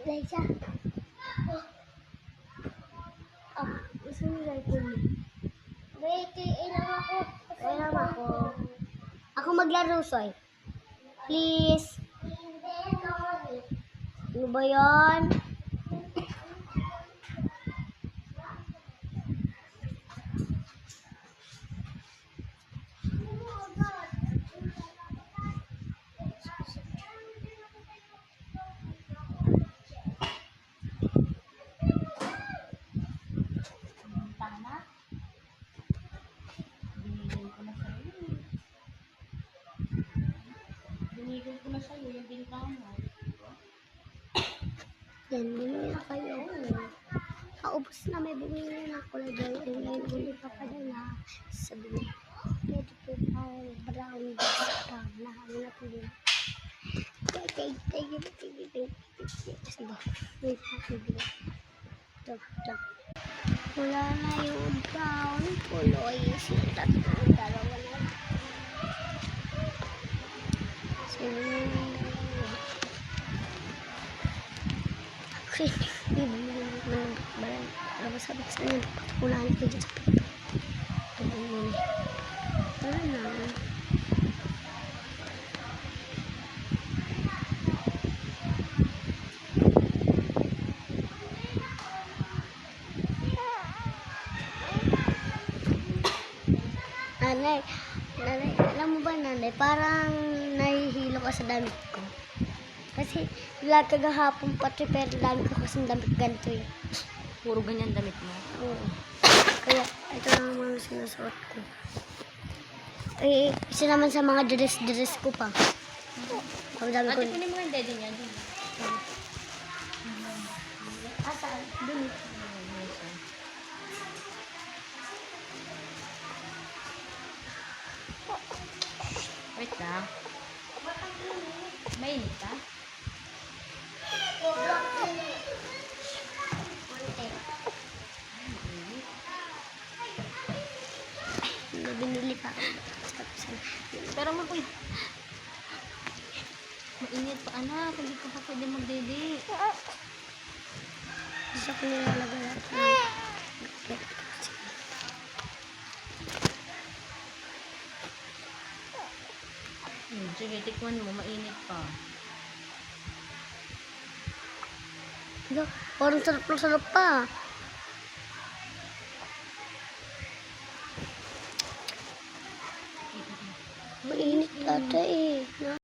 Liza. Gusto mo lighter mo? Wait, ilang ako. Ilang ako. Ako maglaro, Soy. Please. Ano ba yan? Binigay ko na sa'yo yung bintana. Yan, bumili na kayo. Kaubos na may bumili na kulay dyan. Ngayon, bumili pa padala. Sabi niya, pwede po tayo brown pa. Nahalo na po din. Sige, wait pa po din. Ito. Wala na yung brown. Puloy. Sila tatlong dalawa na. Okay, sabi sa kanya, unahan ko dyan sa pito. Wala na. Nanay, alam mo ba nanay, parang nahihilo ka sa damit ko. Kasi lahat kagahapon pati pero dami ko kasing damit ganito eh. Puro ganyan damit mo. Oo. Kaya ito lang naman sinusuot ko. Eh, isa naman sa mga dress ko pa. Ang dami ko. Ate, kunin mo yung daddy niya. Saan? Dun. Wait lang. Mainit ka? Binili pa. Pero uy. Mainit pa anak. Hindi ka pa pwede magdede. Gusto ko nilalagay natin. Sige, tikman mo. Mainit pa. Parang sarap pa.